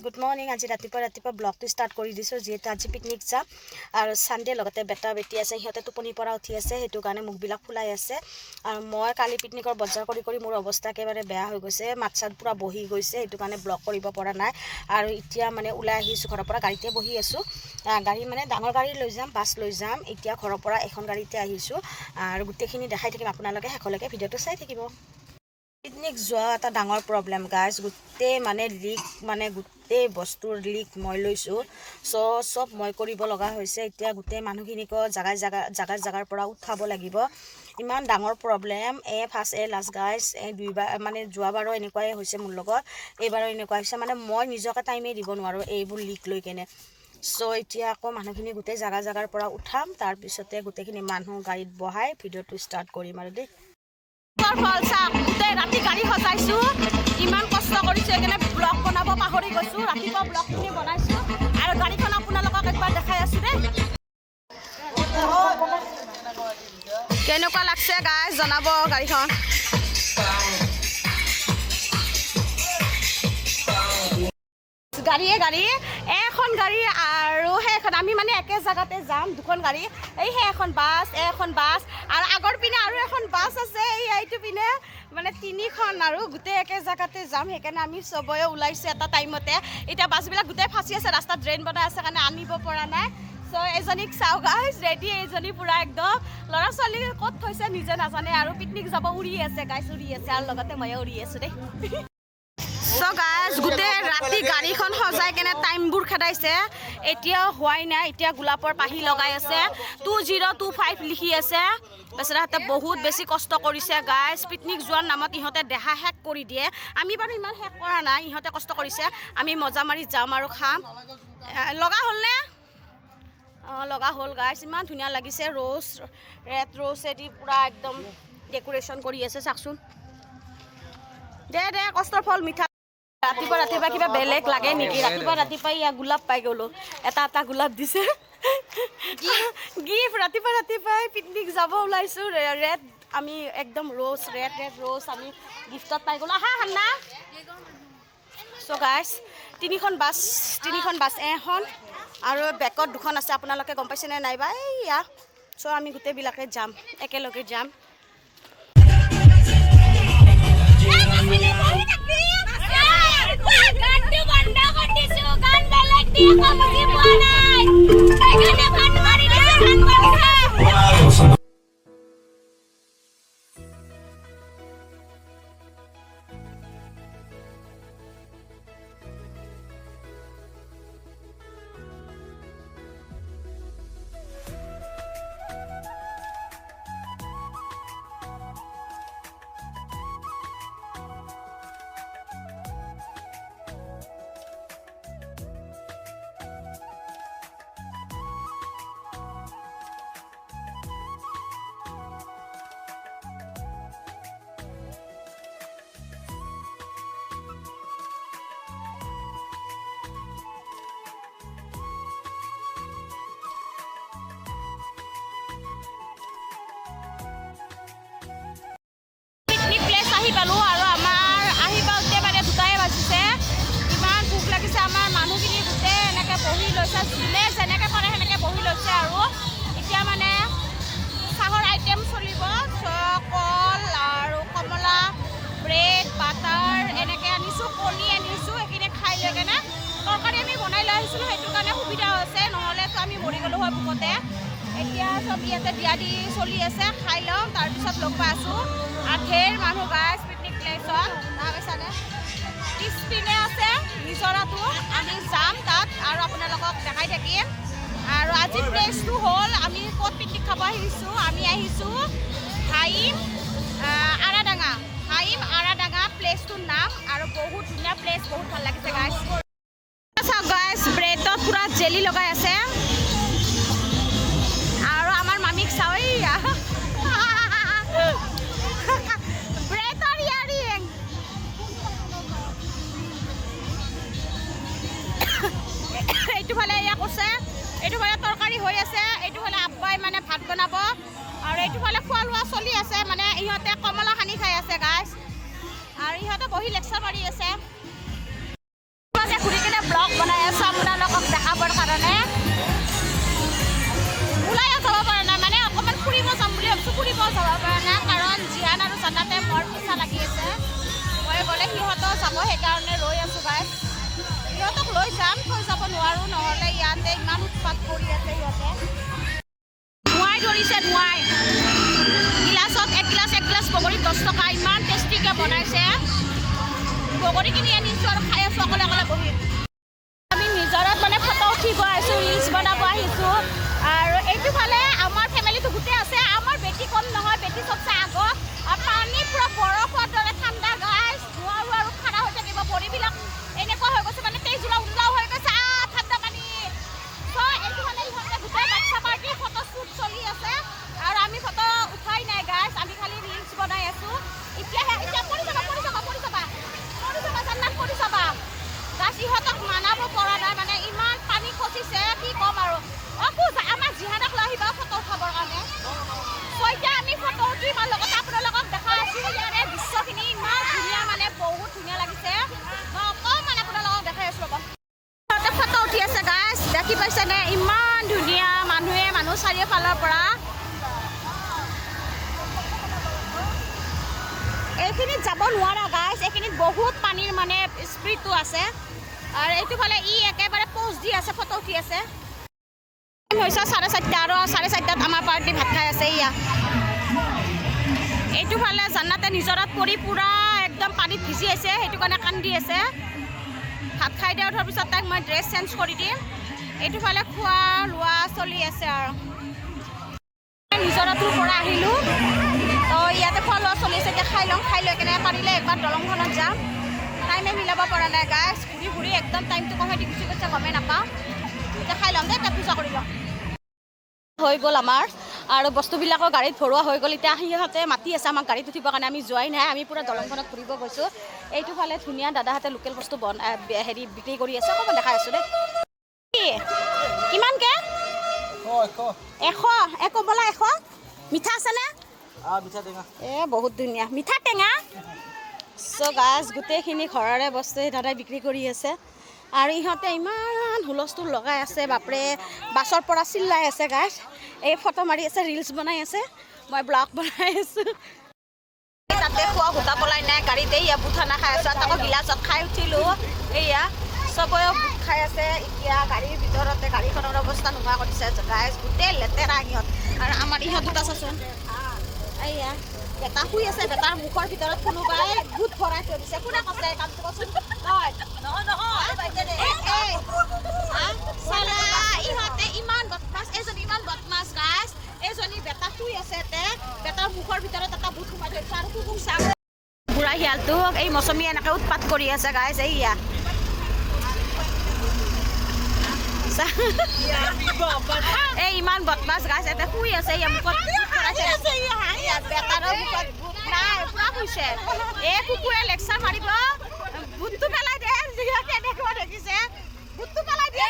Good morning. আজি ৰাতিপুৱা ব্লগটো start কৰি দিছোঁ, যিহেতু আজি পিকনিক যাম আৰু ছানডে লগতে বেটা বেটি আছে, সিহঁতে টোপনিৰ পৰা উঠি আছে, সেইটো কাৰণে মুখবিলাক ফুলাই আছে। আৰু মই কালি পিকনিকৰ বজাৰ কৰি মোৰ অৱস্থা একেবাৰে বেয়া হৈ গৈছে, মাত চাত পূৰা বহি গৈছে, সেইটো কাৰণে ব্লগ কৰিব পৰা নাই। আৰু এতিয়া মানে ওলাই আহিছোঁ ঘৰৰ পৰা, গাড়ীতে বহি আছোঁ। গাড়ী মানে ডাঙৰ গাড়ী লৈ যাম, বাছ লৈ যাম। এতিয়া ঘৰৰ পৰা এখন গাড়ীতে আহিছোঁ আৰু গোটেইখিনি দেখাই থাকিম, আপোনালোকে শেষলৈকে ভিডিঅ'টো চাই থাকিব। পিকনিক যোৱা এটা ডাঙৰ প্ৰব্লেম গাইজ, গোটেই মানে লিক, মানে গোটেই বস্তুৰ লিক মই লৈছোঁ, চব মই কৰিব লগা হৈছে। এতিয়া গোটেই মানুহখিনিকো জাগাৰ পৰা উঠাব লাগিব, ইমান ডাঙৰ প্ৰব্লেম। ফাৰ্ষ্ট লাষ্ট গাইজ, দুইবাৰ মানে যোৱাবাৰো এনেকুৱাই হৈছে মোৰ লগত, এইবাৰো এনেকুৱা হৈছে। মানে মই নিজকে টাইমেই দিব নোৱাৰোঁ এইবোৰ লিক লৈ কেনে। এতিয়া আকৌ মানুহখিনি গোটেই জাগাৰ পৰা উঠাম, তাৰপিছতে গোটেইখিনি মানুহ গাড়ীত বহাই ভিডিঅ'টো ষ্টাৰ্ট কৰিম আৰু দেই। গোটেই ৰাতি গাড়ী সজাইছোঁ, ইমান কষ্ট কৰিছোঁ, সেইকাৰণে ব্লগ বনাব পাহৰি গৈছোঁ। ৰাতিপুৱা ব্লগখিনি বনাইছোঁ আৰু গাড়ীখন আপোনালোকক একবাৰ দেখাই আছোঁ দেই। কেনেকুৱা লাগছে গাইজ জনাব গাড়ীখন। গাড়ী এখন গাড়ী আৰু সেইখন, আমি মানে একে জেগাতে যাম, দুখন গাড়ী। এখন বাছ আৰু আগৰ পিনে আৰু এখন বাছ আছে, এইটো পিনে মানে তিনিখন, আৰু গোটেই একে জেগাতে যাম। সেইকাৰণে আমি চবৰে ওলাইছোঁ এটা টাইমতে। এতিয়া বাছবিলাক গোটেই ফাঁচি আছে, ৰাস্তাত ড্ৰেইন বনাই আছে কাৰণে আনিব পৰা নাই। এজনীক চাওঁ গাইজ, ৰেডি, এইজনী পূৰা একদম ল'ৰা ছোৱালী ক'ত থৈছে নিজে নাজানে, আৰু পিকনিক যাব উৰি আছে গাইজ, উৰি আছে, আৰু লগতে ময়ে উৰি আছোঁ দেই। গাইজ গোটেই ৰাতি গাড়ীখন সজাই কেনে টাইমবোৰ খেদাইছে, এতিয়াও হোৱাই নাই। এতিয়া গোলাপৰ পাহি লগাই আছে, 2025 লিখি আছে। তাৰপিছত সিহঁতে বহুত বেছি কষ্ট কৰিছে গাইজ, পিকনিক যোৱাৰ নামত ইহঁতে দেহা শেষ কৰি দিয়ে। আমি বাৰু ইমান শেষ কৰা নাই, ইহঁতে কষ্ট কৰিছে, আমি মজা মাৰি যাম আৰু খাম। লগা হ'লনে? লগা হ'ল গাইজ, ইমান ধুনীয়া লাগিছে। ৰেড ৰ'জেদি পূৰা একদম ডেক'ৰেশ্যন কৰি আছে, চাওকচোন। দে কষ্টৰ ফল মিঠা। ৰাতিপুৱা কিবা বেলেগ লাগে নেকি? ৰাতিপুৱা ইয়াক গোলাপ পাই গ'লো, এটা গোলাপ দিছে গিফ্ট। ৰাতিপুৱাই পিকনিক যাব ওলাইছোঁ, ৰেড আমি একদম ৰেড ৰ'জ আমি গিফ্টত পাই গ'লোঁ। হান্না। গাইজ তিনিখন বাছ এখন আৰু বেকত দুখন আছে, আপোনালোকে গম পাইছেনে নাইবা এইয়া। আমি গোটেইবিলাকে যাম, একেলগে যাম। আহি পালোঁ আৰু আমাৰ আহি পাওঁতে মানে 2টাই বাজিছে। ইমান ভোক লাগিছে, আমাৰ মানুহখিনি গোটেই এনেকৈ বহি লৈছে, যোনে যেনেকৈ পাৰে সেনেকৈ বহি লৈছে। আৰু এতিয়া মানে চাহৰ আইটেম চলিব, কল আৰু কমলা, ব্ৰেড, বাটাৰ এনেকৈ আনিছোঁ, কণী আনিছোঁ। সেইখিনি খাই লৈ কেনে তৰকাৰী আমি বনাই লৈ আহিছিলোঁ, সেইটো কাৰণে সুবিধা হৈছে, নহ'লেতো আমি মৰি গ'লোঁ হয় ভোকতে। এতিয়া চব ইয়াতে বিয়া দি চলি আছে, খাই লওঁ, তাৰপিছত লগ পাই আছোঁ। আৰু ঢেৰ মানুহ গাইজ পিকনিক প্লেচত, পাইছানে? পিছপিনে আছে নিজৰাটো, আমি যাম তাত আৰু আপোনালোকক দেখাই থাকিম। আৰু আজি প্লেচটো হ'ল, আমি ক'ত পিকনিক খাব আহিছোঁ, আমি আহিছোঁ হাইম আৰাডাঙা প্লেচটোৰ নাম। আৰু বহুত ধুনীয়া প্লেচ, বহুত ভাল লাগিছে গাইজ। চাওক গাইজ, ব্ৰেডত পূৰা জেলি লগাই আছে। আৰু আমাৰ মামীক চাওঁ, ব্ৰেডৰ ইয়াৰিং। এইটো ফালে এয়া কৈছে, এইটো ফালে তৰকাৰী হৈ আছে, এইটো ফালে আব্বাই মানে ভাত বনাব, আৰু এইটো ফালে খোৱা লোৱা চলি আছে। মানে ইহঁতে কমলা সানি খাই আছে গাইজ, আৰু ইহঁতে বহি লেকচাৰ মাৰি আছে। ঘূৰি কিনে ব্লগ আকৌ যাব পৰা নাই কাৰণ জিয়ান আৰু জান্নাতে মোৰ পিছা লাগি আছে মই গ'লে সিহঁতও যাব সেইকাৰণে ৰৈ আছোঁ গাইছ সিহঁতক লৈ যাম থৈ যাব নোৱাৰোঁ নহ'লে ইয়াতে ইমান উৎপাত কৰি আছে সিহঁতে নোৱাই ধৰিছে নোৱাই গিলাচত এক গিলাচ বগৰী 10 টকা ইমান টেষ্টিকৈ বনাইছে বগৰী কিনি আনিছোঁ আৰু খাই আছোঁ অকলে অকলে বহি আমি নিজৰত মানে ফটো উঠিব আহিছোঁ ৰিলছ বনাব আহিছোঁ আৰু এইটো ফালে আমাৰ ফেমিলিটো গোটেই আছে আমাৰ বেটি কম নহয় বেটি চবচে আগত আৰু পানী পূৰা বৰফৰ দৰে ঠাণ্ডা গাইছ নোৱাৰোঁ আৰু খানা হৈ থাকিব ভৰিবিলাক এনেকুৱা হৈ গৈছে মানে তেজোৰা ওলাও হৈ গৈছে ঠাণ্ডা পানী চ' এইটো ফালে ইহঁতে গোটেই বাচ্চা পাৰ্টিৰ ফটো শ্বুট চলি আছে আৰু আমি ফটো উঠাই নাই গাইছ আমি খালি ৰিলছ বনাই আছোঁ এতিয়া পৰি যাবা জান্নাত পৰি যাবা গাছ ইহঁতক মানাব পৰা নাই মানে ইমান পানী খচিছে কি ক'ম আৰু আমাৰ জিহানক লৈ আহিবা ফটো উঠাবৰ কাৰণে চ' এতিয়া আমি ফটো উঠিম আৰু লগতে আপোনালোকক দেখা আছোঁ ইয়াৰে দৃশ্যখিনি ইমান ধুনীয়া মানে বহুত ধুনীয়া লাগিছে মই অকণমান আপোনালোকক দেখাই আছোঁ ৰ'ব সিহঁতে ফটো উঠি আছে গাছ দেখি পাইছেনে ইমান ধুনীয়া মানুহ চাৰিওফালৰ পৰা এইখিনিত যাব নোৱাৰা গাইছ এইখিনিত বহুত পানীৰ মানে স্পীডটো আছে আৰু এইটো ফালে একেবাৰে প'জ দি আছে ফটো উঠি আছে হৈছে 4:30 আৰু 4:30 আমাৰ পাৰ্টি ভাত খাই আছে এইটো ফালে জান্নাতে নিজৰত পৰি পূৰা একদম পানীত ভিজি আছে সেইটো কাৰণে কান্দি আছে ভাত খাই দিয়া উঠাৰ পিছত তাইক মই ড্ৰেছ চেঞ্জ কৰি দিম এইটো ফালে খোৱা লোৱা চলি আছে আৰু নিজৰটোৰ পৰা আহিলোঁ তো ইয়াতে খোৱা লোৱা চলি আছে এতিয়া খাই লৈ কেনে পাৰিলে একবাৰ দলংখনত যাম টাইমে মিলাব পৰা নাই গাছ ঘূৰি একদম টাইমটো কমাই দি গুচি গৈছে গমেই নাপাওঁ এতিয়া খাই ল'ম দেই এতিয়া পূজা কৰি ল'ম হৈ গ'ল আমাৰ আৰু বস্তুবিলাকো গাড়ীত ভৰোৱা হৈ গ'ল এতিয়া সিহঁতে মাতি আছে আমাক গাড়ীত উঠিবৰ কাৰণে আমি যোৱাই নাই আমি পূৰা দলংখনত ঘূৰিব গৈছোঁ এইটো ফালে ধুনীয়া দাদাহঁতে লোকেল বস্তু বিক্ৰী কৰি আছে অকণমান দেখাই আছোঁ দেই কিমানকৈ 100 বলা 100 মিঠা আছেনে বহুত ধুনীয়া মিঠা টেঙা চ' গাছ গোটেইখিনি ঘৰৰে বস্তু দাদাই বিক্ৰী কৰি আছে আৰু ইহঁতে ইমান হুলস্থুল লগাই আছে বাপৰে বাছৰ পৰা চিল্লাই আছে গাছ এই ফটো মাৰি আছে ৰিলছ বনাই আছে মই ব্লগ বনাই আছোঁ তাতে খোৱা গোটা পলাই নাই গাড়ীতে বুট খানা খাই আছোঁ আকৌ গিলাচত খাই উঠিলোঁ এয়া চবৰে বুট খাই আছে এতিয়া গাড়ীৰ ভিতৰতে গাড়ীখনৰ অৱস্থা নোহোৱা কৰিছে গাছ গোটেই লেতেৰা ইহঁত আৰু আমাৰ ইহঁত দুটা চাচোন এয়া বেটা শুই আছে বেটাৰ মুখৰ ভিতৰত কোনোবাই বুট ভৰাই থৈ দিছে কোনে কৈছে কামটো কচোন ইহঁতে ইমান বদমাছ ইমান বদমাছ গাছ এজনী বেটা শুই আছে বেটাৰ মুখৰ ভিতৰত এটা বুট সোমাই থৈ দিছে আৰু কুকুৰ চাং বুঢ়া শিয়ালটোক এই মৌচুমী এনেকৈ উৎপাত কৰি আছে গাছ এইয়া এই ইমান বদমাছ গাছ এটা শুই আছে ইয়াৰ মুখত বেটাৰৰ মুখত নাই পুৰা শুইছে এই কুকুৰে লেকচাৰ মাৰিব বুটটো পেলাই দে কেনেকুৱা দেখিছে বুটটো পেলাই দিয়ে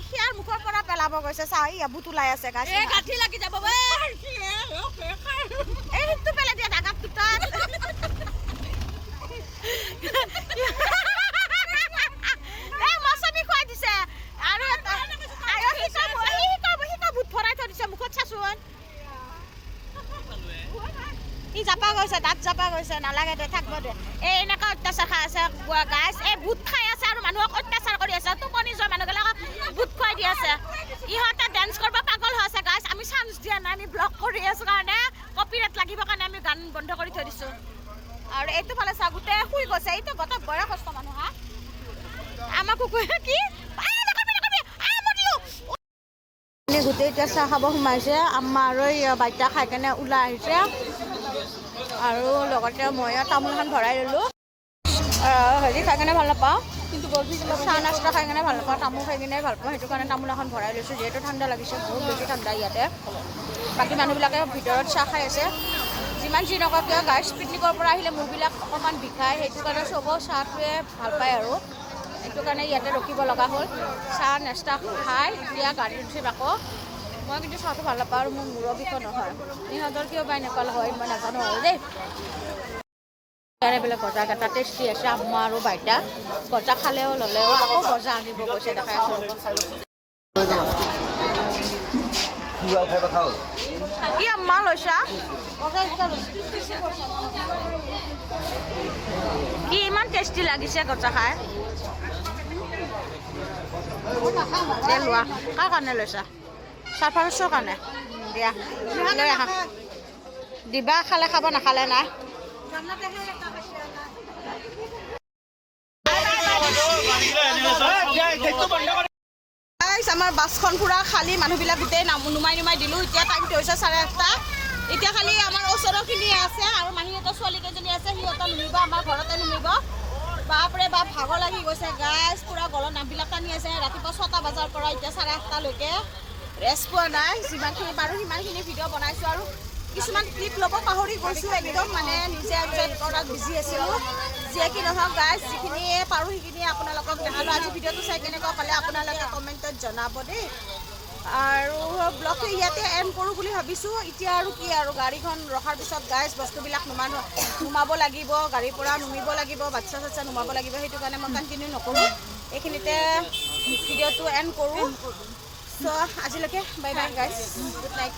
সিয়াৰ মুখৰ পৰা পেলাব গৈছে চা ইয়া বুট ওলাই আছে গাছ গাঁঠি লাগি যাব এই সেইটো পেলাই দিয়ে ডাঙৰ দুটাত জাপা গৈছে দাঁত জাপা গৈছে নালাগে দে থাকিব দে এই এনেকুৱা অত্যাচাৰ খাই আছে গাছ এই বুট খাই আছে আৰু মানুহক অত্যাচাৰ কৰি আছে টোপনি যোৱা মানুহবিলাকক বুট খুৱাই দি আছে ইহঁতে ডেন্স কৰিব পাগল হৈ আছে গাছ আমি চান্স দিয়া নাই আমি ব্লগ কৰি আছোঁ কাৰণে কপিৰাইট লাগিবৰ কাৰণে আমি গান বন্ধ কৰি থৈ দিছোঁ আৰু এইটো ফালে চা গোটেই শুই গৈছে এইটো গোটেই বয়সস্থ মানুহ হা আমাৰ কুকুৰে কি গোটেই এতিয়া চাহ খাব সোমাইছে আম্মা আৰু বাইতা খাই কেনে ওলাই আহিছে আৰু লগতে মই তামোল এখন ভৰাই ল'লোঁ হেৰি খাই কেনে ভাল নাপাওঁ কিন্তু চাহ নাস্তা খাই কেনে ভাল নাপাওঁ তামোল খাই কিনে ভাল পাওঁ সেইটো কাৰণে তামোল এখন ভৰাই লৈছোঁ যিহেতু ঠাণ্ডা লাগিছে বহুত বেছি ঠাণ্ডা ইয়াতে বাকী মানুহবিলাকে ভিতৰত চাহ খাই আছে যিমান যি নকওঁ কিয় গাইছ পিকনিকৰ পৰা আহিলে মূৰবিলাক অকণমান বিষায় সেইটো কাৰণে চবৰ চাহটোৱে ভাল পায় আৰু সেইটো কাৰণে ইয়াতে ৰখিব লগা হ'ল চাহ নাস্তা খাই এতিয়া গাড়ীত উঠিম আকৌ মই কিন্তু চাহটো ভাল নাপাওঁ আৰু মোৰ মূৰৰ বিষো নহয় ইহঁতৰ কিয় বা এনেকুৱা হয় মই নাজানো আৰু দেই ইয়াৰে বোলে গজা কেইটা টেষ্টি আছে আম্মা আৰু বাইতা গজা খালেও ল'লেও আকৌ গজা আনিব গৈছে দেখাই আছোঁ কি আম্মা লৈছা কি ইমান টেষ্টি লাগিছে গজা খাই দে লোৱা কাৰ কাৰণে লৈছা চাৰফাৰছৰ কাৰণে দিয়া লৈ আহা দিবা খালে খাব নাখালে নাই আমাৰ বাছখন পুৰা খালী মানুহবিলাক গোটেই নুমাই দিলোঁ এতিয়া টাইমটো হৈছে 8:30 এতিয়া খালি আমাৰ ওচৰৰখিনিয়ে আছে আৰু মাহীহঁতৰ ছোৱালীকেইজনী আছে সিহঁতৰ নুমিব আমাৰ ঘৰতে নুমিব বাপৰে বাপ ভাগৰ লাগি গৈছে গাইজ পুৰা গলত নামবিলাক টানি আছে ৰাতিপুৱা 6টা বজাৰ পৰা এতিয়া 8:30লৈকে ৰেষ্ট পোৱা নাই যিমানখিনি পাৰোঁ সিমানখিনি ভিডিঅ' বনাইছোঁ আৰু কিছুমান ক্লিপ ল'ব পাহৰি গৈছোঁ একদম মানে নিজে কৰাত বিজি আছিলোঁ যিয়ে কি নহওক গাইজ যিখিনি পাৰোঁ সেইখিনি আপোনালোকক দেখালোঁ আজি ভিডিঅ'টো চাই কেনেকুৱা পালে আপোনালোকে কমেণ্টত জনাব দেই আৰু ব্লগটো ইয়াতে এণ্ড কৰোঁ বুলি ভাবিছোঁ এতিয়া আৰু কি আৰু গাড়ীখন ৰখাৰ পিছত গাইজ বস্তুবিলাক নুমাব লাগিব গাড়ীৰ পৰা নুমিব লাগিব বাচ্ছা চাচ্ছা নুমাব লাগিব সেইটো কাৰণে মই কণ্টিনিউ নকৰোঁ এইখিনিতে ভিডিঅ'টো এণ্ড কৰোঁ চ' আজিলৈকে bye bye guys good night